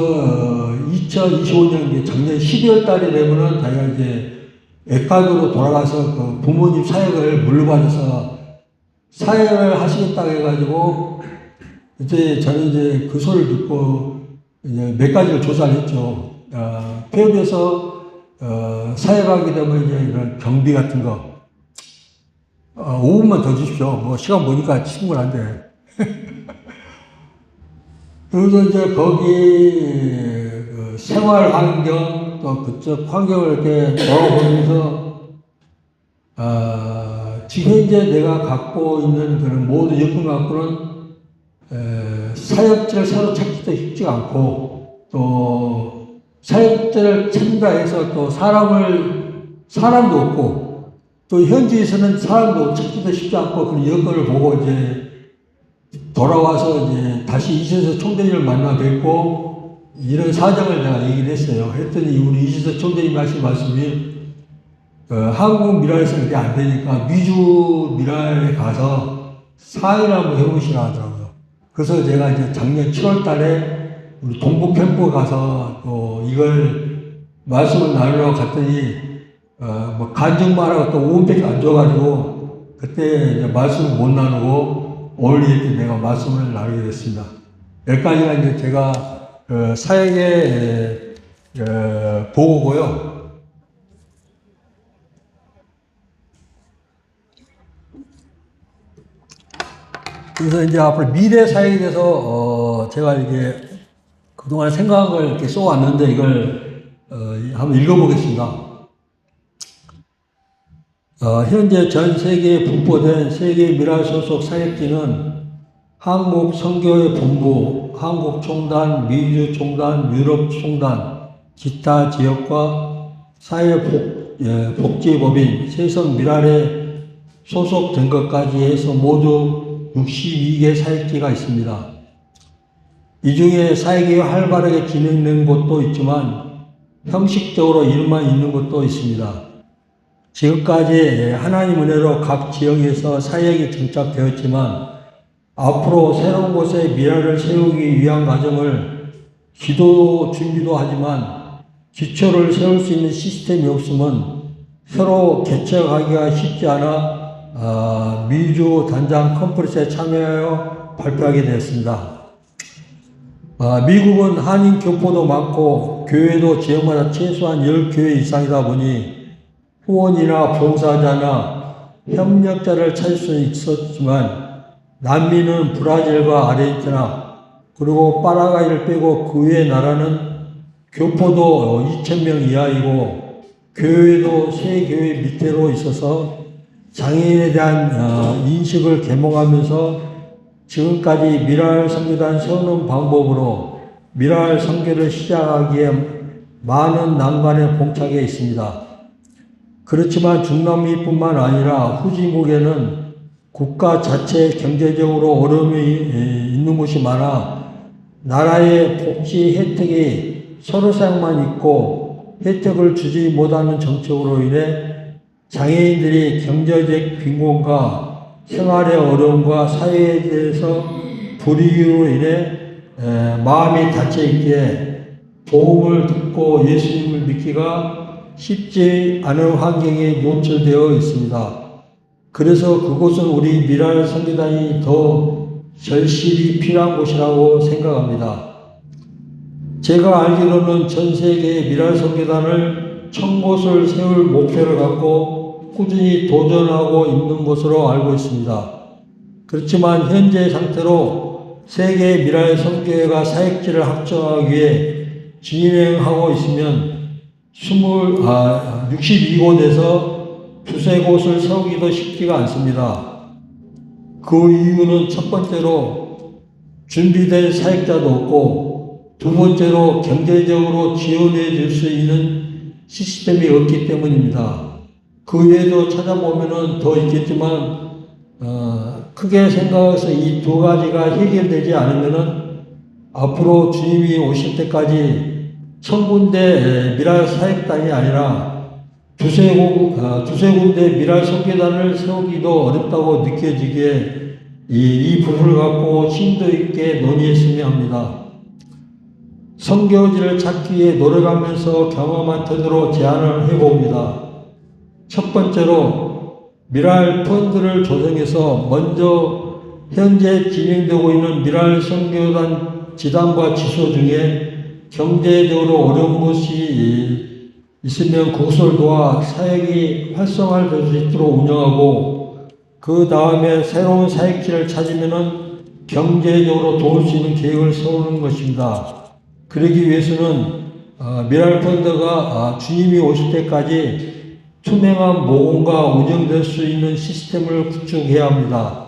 Speaker 1: 2025년 작년 12월 달이 되면은 자기가 이제 에콰도르로 돌아가서 그 부모님 사역을 물려받아서 사역을 하시겠다고 해가지고 이제 저는 이제 그 소리를 듣고 이제 몇 가지를 조사를 했죠. 폐업에서 사역하게 되면 이제 이런 경비 같은 거 5분만 더 주십시오. 시간 보니까 충분한데. 그래서 이제 거기 생활 환경 또 그쪽 환경을 이렇게 돌아보면서 지금 현재 내가 갖고 있는 그런 모든 여건 갖고는 사역자를 새로 찾기도 쉽지가 않고 또 사역자를 찾는다 해서 또 사람도 없고 또 현지에서는 사람도 찾기도 쉽지 않고 그런 여건을 보고 이제 돌아와서 이제 다시 이재석 총재님을 만나 뵙고 이런 사정을 내가 얘기를 했어요. 했더니 우리 이재석 총재님 하신 말씀이 한국 미랄에서 그게 안 되니까 미주 미랄에 가서 4일 한번 해보시라 하더라고요. 그래서 제가 이제 작년 7월 달에 우리 동부 캠프 가서 또 이걸 말씀을 나누려고 갔더니 간증만 하고 또 5분밖에 안 줘가지고 그때 이제 말씀을 못 나누고 오늘 이렇게 내가 말씀을 나누게 됐습니다. 여기까지가 이제 제가 사역의 보고고요. 그래서 이제 앞으로 미래 사역에 대해서 제가 이게 그동안 생각한 걸 이렇게 써왔는데 이걸 한번 읽어보겠습니다. 현재 전 세계에 분포된 세계 미랄 소속 사역지는 한국 선교회 본부, 한국 총단, 미주 총단, 유럽 총단, 기타 지역과 사회복지법인, 세성 미랄에 소속된 것까지 해서 모두 62개 사역지가 있습니다. 이 중에 사역이 활발하게 진행된 곳도 있지만 형식적으로 일만 있는 곳도 있습니다. 지금까지 하나님 은혜로 각 지역에서 사역이 정착되었지만 앞으로 새로운 곳에 미랄을 세우기 위한 과정을 기도 준비도 하지만 기초를 세울 수 있는 시스템이 없으면 새로 개척하기가 쉽지 않아 미주 단장 컨퍼런스에 참여하여 발표하게 되었습니다. 미국은 한인 교포도 많고 교회도 지역마다 최소한 10교회 이상이다 보니 후원이나 봉사자나 협력자를 찾을 수 있었지만 남미는 브라질과 아르헨티나 그리고 파라과이를 빼고 그 외 나라는 교포도 2,000명 이하이고 교회도 세 교회 밑으로 있어서 장애인에 대한 인식을 계몽하면서 지금까지 미랄 선교단 세우는 방법으로 미랄 선교를 시작하기에 많은 난관에 봉착해 있습니다. 그렇지만 중남미뿐만 아니라 후진국에는 국가 자체 경제적으로 어려움이 있는 곳이 많아 나라의 복지 혜택이 서로 사용만 있고 혜택을 주지 못하는 정책으로 인해 장애인들이 경제적 빈곤과 생활의 어려움과 사회에 대해서 불이익으로 인해 마음이 닫혀있기에 복음을 듣고 예수님을 믿기가 쉽지 않은 환경에 노출되어 있습니다. 그래서 그곳은 우리 미랄 선교단이 더 절실히 필요한 곳이라고 생각합니다. 제가 알기로는 전 세계의 미랄 선교단을 1000곳을 세울 목표를 갖고 꾸준히 도전하고 있는 것으로 알고 있습니다. 그렇지만 현재 상태로 세계 미랄 선교회가 사역지를 확정하기 위해 진행하고 있으면 62곳에서 두세 곳을 세우기도 쉽지가 않습니다. 그 이유는 첫 번째로 준비된 사역자도 없고 두 번째로 경제적으로 지원해 줄 수 있는 시스템이 없기 때문입니다. 그 외에도 찾아보면 더 있겠지만 크게 생각해서 이 두 가지가 해결되지 않으면 앞으로 주님이 오실 때까지 1000군데 미랄 사역단이 아니라 두세 군데 미랄 선교단을 세우기도 어렵다고 느껴지기에 이 부분을 갖고 심도 있게 논의했으면 합니다. 선교지를 찾기 위해 노력하면서 경험한 터대로 제안을 해봅니다. 첫 번째로 미랄 펀드를 조성해서 먼저 현재 진행되고 있는 미랄 선교단 지단과 지소 중에 경제적으로 어려운 곳이 있으면 그것을 도와 사역이 활성화될 수 있도록 운영하고 그 다음에 새로운 사역지를 찾으면 경제적으로 도울 수 있는 계획을 세우는 것입니다. 그러기 위해서는 미랄 펀드가 주님이 오실 때까지 투명한 모금과 운영될 수 있는 시스템을 구축해야 합니다.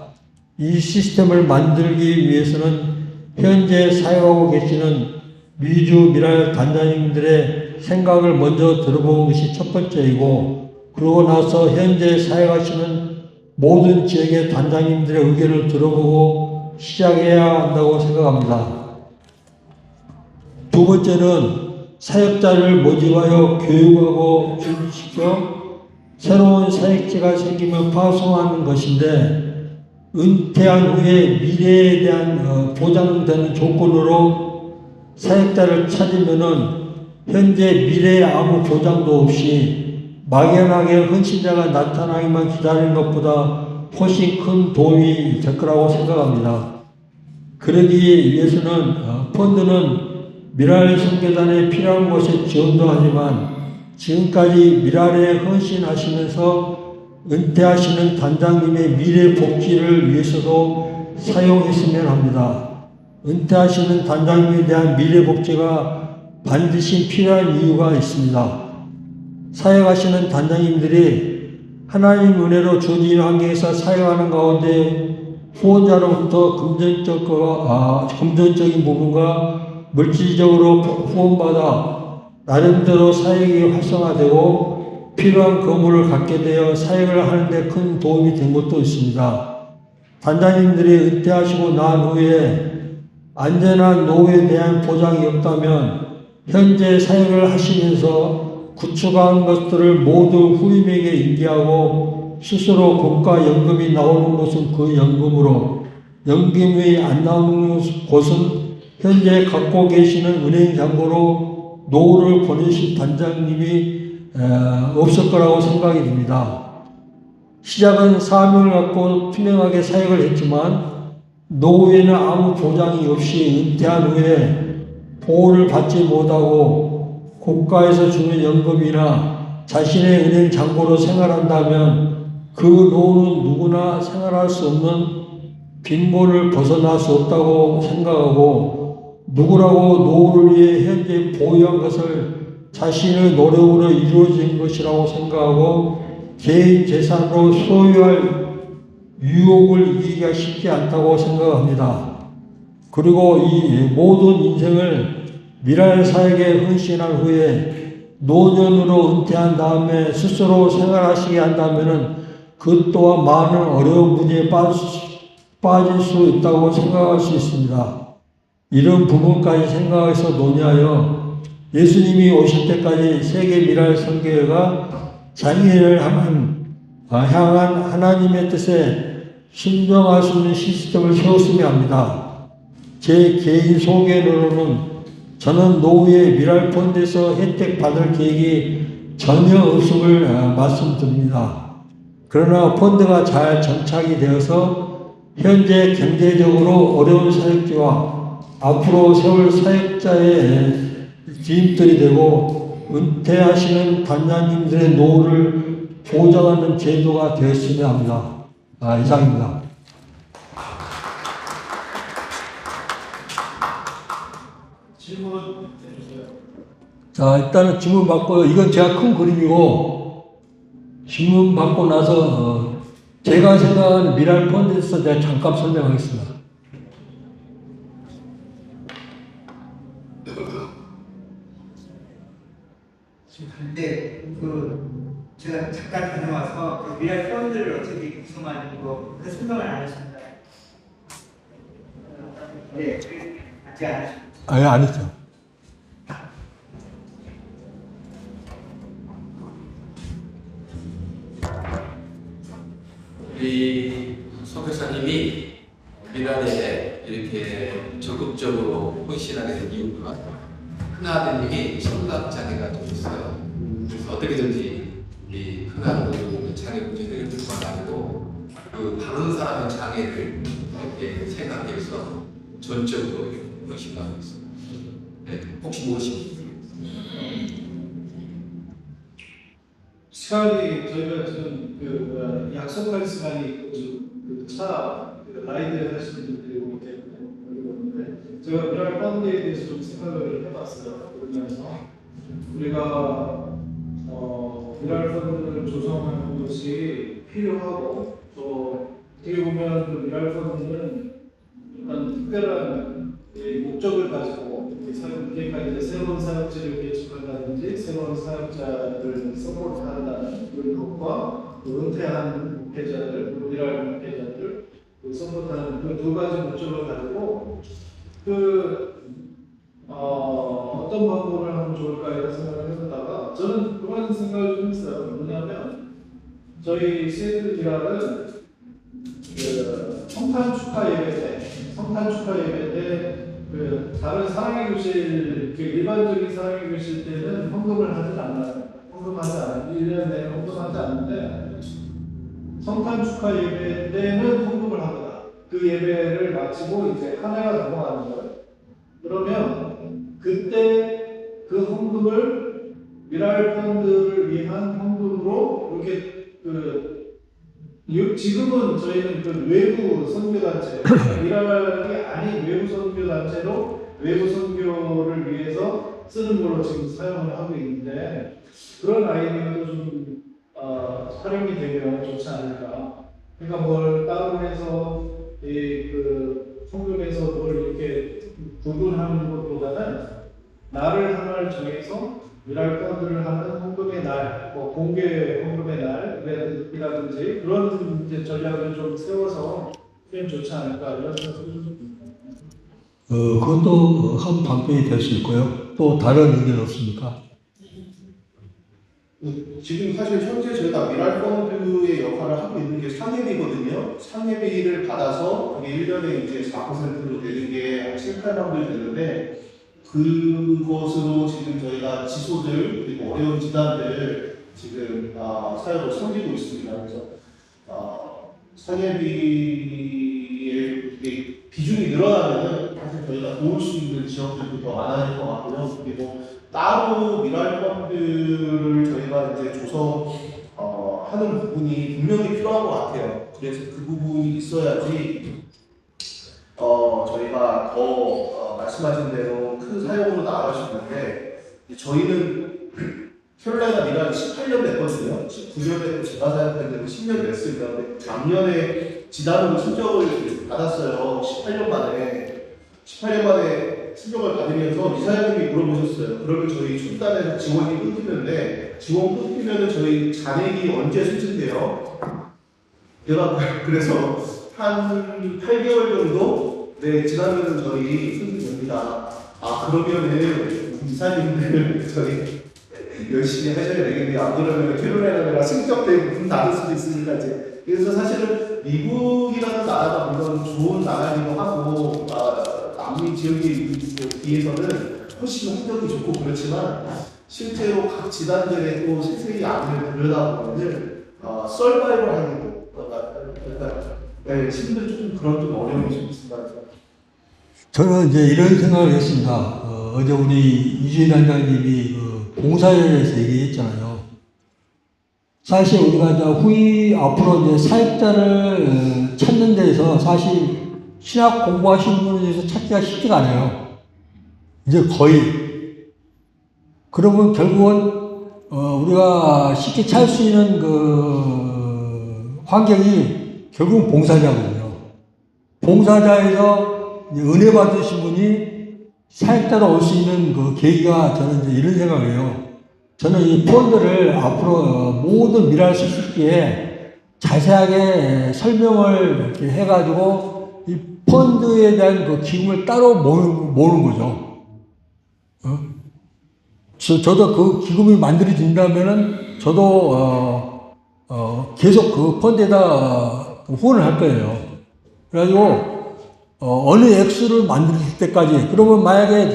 Speaker 1: 이 시스템을 만들기 위해서는 현재 사역하고 계시는 미주 미랄 단장님들의 생각을 먼저 들어보는 것이 첫 번째이고, 그러고 나서 현재 사역하시는 모든 지역의 단장님들의 의견을 들어보고 시작해야 한다고 생각합니다. 두 번째는 사역자를 모집하여 교육하고 준비시켜 새로운 사역지가 생기면 파송하는 것인데, 은퇴한 후에 미래에 대한 보장되는 조건으로 사역자를 찾으면은 현재 미래에 아무 보장도 없이 막연하게 헌신자가 나타나기만 기다리는 것보다 훨씬 큰 도움이 될 거라고 생각합니다. 그러기 위해서는 펀드는 미랄 선교단에 필요한 곳에 지원도 하지만 지금까지 미랄에 헌신하시면서 은퇴하시는 단장님의 미래 복지를 위해서도 사용했으면 합니다. 은퇴하시는 단장님에 대한 미래 복지가 반드시 필요한 이유가 있습니다. 사역하시는 단장님들이 하나님 은혜로 주어진 환경에서 사역하는 가운데 후원자로부터 금전적인 부분과 물질적으로 후원받아 나름대로 사역이 활성화되고 필요한 건물을 갖게 되어 사역을 하는데 큰 도움이 된 것도 있습니다. 단장님들이 은퇴하시고 난 후에 안전한 노후에 대한 보장이 없다면 현재 사역을 하시면서 구축한 것들을 모두 후임에게 인계하고 스스로 국가연금이 나오는 곳은 그 연금으로, 연금이 안 나오는 곳은 현재 갖고 계시는 은행 잔고로 노후를 보내신 단장님이 없을 거라고 생각이 듭니다. 시작은 사명을 갖고 투명하게 사역을 했지만 노후에는 아무 보장이 없이 은퇴한 후에 보호를 받지 못하고 국가에서 주는 연금이나 자신의 은행 잔고로 생활한다면 그 노후는 누구나 생활할 수 없는 빈곤을 벗어날 수 없다고 생각하고, 누구라고 노후를 위해 현재 보유한 것을 자신의 노력으로 이루어진 것이라고 생각하고 개인 재산으로 소유할 유혹을 이기기가 쉽지 않다고 생각합니다. 그리고 이 모든 인생을 미랄 사역에 헌신한 후에 노년으로 은퇴한 다음에 스스로 생활하시게 한다면 그 또한 많은 어려운 문제에 빠질 수 있다고 생각할 수 있습니다. 이런 부분까지 생각해서 논의하여 예수님이 오실 때까지 세계 미랄 선교회가 장애를 향한 하나님의 뜻에 순종할 수 있는 시스템을 세웠으면 합니다. 제 개인 소견으로는 저는 노후에 미랄 펀드에서 혜택 받을 계획이 전혀 없음을 말씀드립니다. 그러나 펀드가 잘 정착이 되어서 현재 경제적으로 어려운 사역자와 앞으로 세울 사역자의 지임들이 되고 은퇴하시는 단장님들의 노후를 보장하는 제도가 되었으면 합니다. 이상입니다.
Speaker 2: 질문 해주세요.
Speaker 1: 자, 일단은 질문 받고, 이건 제가 큰 그림이고, 질문 받고 나서, 제가 생각하는 미랄 펀드에서 제가 잠깐 설명하겠습니다.
Speaker 3: 근데 제가 잠깐 다녀와서 그 미랄 펀드를 어떻게 구성하는 그 설명을 안 하십니다. 네, 아직 안 하십니다.
Speaker 1: 아예 안 했죠.
Speaker 4: 우리 선교사님이 미랄에 이렇게 적극적으로 헌신하게 된 이유가 큰아드님이 청각장애가 좀 있어요. 그래서 어떻게든지 이 큰아드님의 장애 문제를 풀어가지고 그 다른 사람의 장애를 이렇게 생각해서 전적으로 헌신하고 있습니다. 네, 혹시 무엇입니까?
Speaker 2: 시간이 저희가 지금 약속할 시간이 라이드에 하시는 분들이 오기 때문에 제가 미랄 펀드에 대해서 좀 생각을 해봤어요. 그러면서 우리가 미랄 펀드를 조성하는 것이 필요하고 또 어떻게 보면 그 미랄 펀드는 어떤 특별한 목적을 가지고 그러니까 새로운 사역지를 개척한다든지 새로운 사역자들을 서포트한다는 그런 것과 은퇴한 목회자들, 미랄 목회자들 서포트하는 그 두 가지 목적을 가지고 어떤 방법을 하면 좋을까 이런 생각을 해보다가 저는 그런 생각을 좀 했어요. 뭐냐면 저희 시애틀 미랄은 성탄 축하 예배 때 다른 사랑의 교실, 일반적인 사랑의 교실 때는 헌금을 하지 않아요. 헌금하지 않아요. 1년 내에 헌금하지 않는데 성탄 축하 예배 때는 헌금을 합니다. 그 예배를 마치고 이제 한 해가 넘어가는 거예요. 그러면 그때 그 헌금을 미랄 펀드를 위한 헌금으로 이렇게 지금은 저희는 그 외부 선교단체, 미랄이 아닌 외부 선교단체로 외부 선교를 위해서 쓰는 걸로 지금 사용을 하고 있는데 그런 아이디어도 좀 활용이 되면 좋지 않을까. 그러니까 뭘 따로 해서 헌금에서 뭘 이렇게 구분하는 것보다는 날을 하나를 정해서 미랄 펀드를 하는 헌금의 날, 공개 헌금의 날이라든지 그런 이제 전략을 좀 세워서 하면 좋지 않을까 이런 생각을 좀
Speaker 1: 그것도 한 방법이 될 수 있고요. 또 다른 의견 없습니까?
Speaker 5: 지금 사실 현재 저희가 미랄 펀드의 역할을 하고 있는 게 상회비거든요. 상회비를 받아서 그게 1년에 이제 4%로 되는 게 한 7, 8만 불 되는데 그것으로 지금 저희가 지소들 그리고 어려운 지단들 지금 사역을 섬기고 있습니다. 그래서 상회비의 비중이 늘어나면 사실 저희가 도울 수 있는 지역들도 더 많아질 것 같고요. 그리고 따로 미랄 펀드를 저희가 이제 조성하는 부분이 분명히 필요한 것 같아요. 그래서 그 부분이 있어야지 저희가 더 말씀하신 대로 큰 사역으로 나아갈 수 있는데 저희는 캐롤라이나 미랄이 18년 됐거든요. 19년 됐고 제가 사역한 지는 10년 됐습니다. 근데 작년에 지단으로 신청을 받았어요. 18년 만에 신청을 받으면서 이사장님이 물어보셨어요. 그러면 저희 출단에서 지원이 끊기는데 지원 끊기면 저희 잔액이 언제 수준돼요? 제가 그래서 한 8개월 정도 지나면 저희 수준됩니다. 그러면은 이사님들 저희 열심히 하셔야 되겠네요. 안 그러면 캐롤라이나가 승격되고 문 닫을 수도 있으니까 이제. 그래서 사실은 미국이라는 나라가 물론 좋은 나라이기도 하고 남미 지역에 비해서는 훨씬 환경이 좋고 그렇지만 실제로 각 지단들의 또 세세히 안을 들여다보면 서바이벌하는 그러니까 친구들 조금 그런 좀 어려움이 좀 있습니다.
Speaker 1: 저는 이제 이런 생각을 했습니다. 어제 우리 이주일 단장님이 봉사에 대해서 얘기했잖아요. 사실 우리가 이제 앞으로 이제 사역자를 찾는 데서 사실 신학 공부하시는 분에 대해서 찾기가 쉽지가 않아요. 이제 거의. 그러면 결국은, 우리가 쉽게 찾을 수 있는 환경이 결국은 봉사자거든요. 봉사자에서 은혜 받으신 분이 사역자로 올 수 있는 계기가 저는 이제 이런 생각이에요. 저는 이 폰드를 앞으로 모든 미랄 수습기에 자세하게 설명을 이렇게 해가지고 이 펀드에 대한 기금을 따로 모으는 거죠. 저도 그 기금이 만들어진다면은 저도 계속 그 펀드에다 후원을 할 거예요. 그래가지고 어느 액수를 만들 때까지 그러면 만약에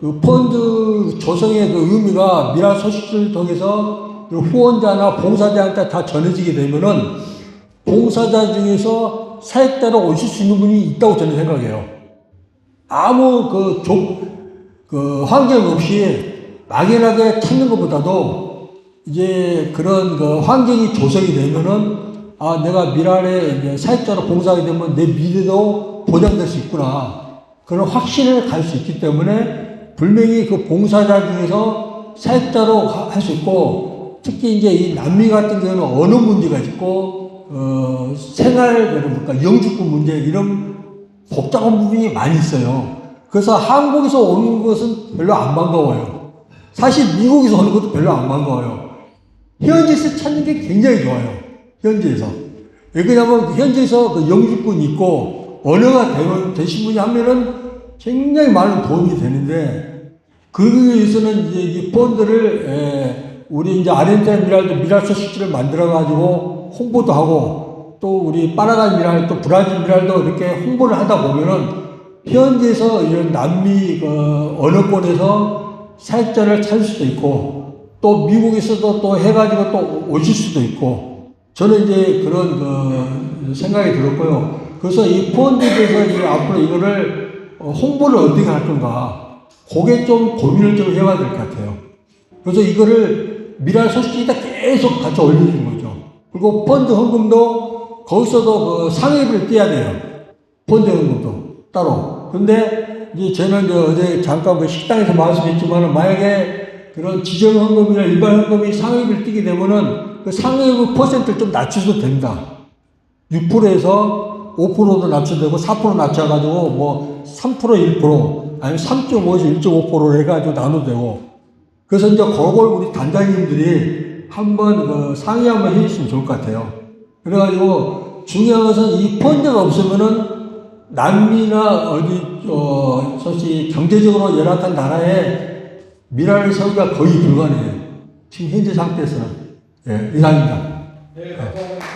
Speaker 1: 그 펀드 조성의 의미가 미랄 소식을 통해서 후원자나 봉사자한테 다 전해지게 되면은 봉사자 중에서 사역자로 오실 수 있는 분이 있다고 저는 생각해요. 아무 환경 없이 막연하게 찾는 것보다도 이제 그런 환경이 조성이 되면은 내가 미랄에 이제 사역자로 봉사하게 되면 내 미래도 보장될 수 있구나. 그런 확신을 갈 수 있기 때문에 분명히 그 봉사자 중에서 사역자로 할 수 있고, 특히 이제 이 남미 같은 경우는 언어 문제가 있고, 그러니까 영주권 문제 이런 복잡한 부분이 많이 있어요. 그래서 한국에서 오는 것은 별로 안 반가워요. 사실 미국에서 오는 것도 별로 안 반가워요. 현지에서 찾는 게 굉장히 좋아요. 현지에서. 왜냐하면 현지에서 영주권이 있고 언어가 되신 분이 하면은 굉장히 많은 도움이 되는데, 그러기 위해서는 이제 이 펀드를 우리 이제 아르헨티나 미랄 소식지를 만들어가지고 홍보도 하고, 또 우리 파라과이 미랄, 또 브라질 미랄도 이렇게 홍보를 하다 보면은 현지에서 이런 남미 언어권에서 사역자를 찾을 수도 있고, 또 미국에서도 또 해가지고 또 오실 수도 있고, 저는 이제 그런 생각이 들었고요. 그래서 이 펀드에 대해서 이제 앞으로 이거를 홍보를 어떻게 할 건가, 그게 좀 고민을 좀 해봐야 될 것 같아요. 그래서 이거를 미랄 소식지에다 계속 같이 올리는 거죠. 그리고 펀드 헌금도 거기서도 상회비를 떼야 돼요. 펀드 헌금도 따로. 근데 이제 저는 어제 잠깐 식당에서 말씀했지만, 만약에 그런 지정 헌금이나 일반 헌금이 상회비를 떼게 되면은 그 상회비 퍼센트를 좀 낮춰도 됩니다. 6%에서 5%도 낮춰도 되고 4% 낮춰가지고 3% 1% 아니면 3.5에서 1.5% 해가지고 나눠도 되고. 그래서 이제 그걸 우리 단장님들이 한번 상의 한번 해주시면 좋을 것 같아요. 그래가지고 중요한 것은 이 펀드가 없으면은 남미나 솔직히 경제적으로 열악한 나라에 미랄 설계가 거의 불가능해요. 지금 현재 상태에서는. 예, 이상입니다.
Speaker 2: 네, 감사합니다.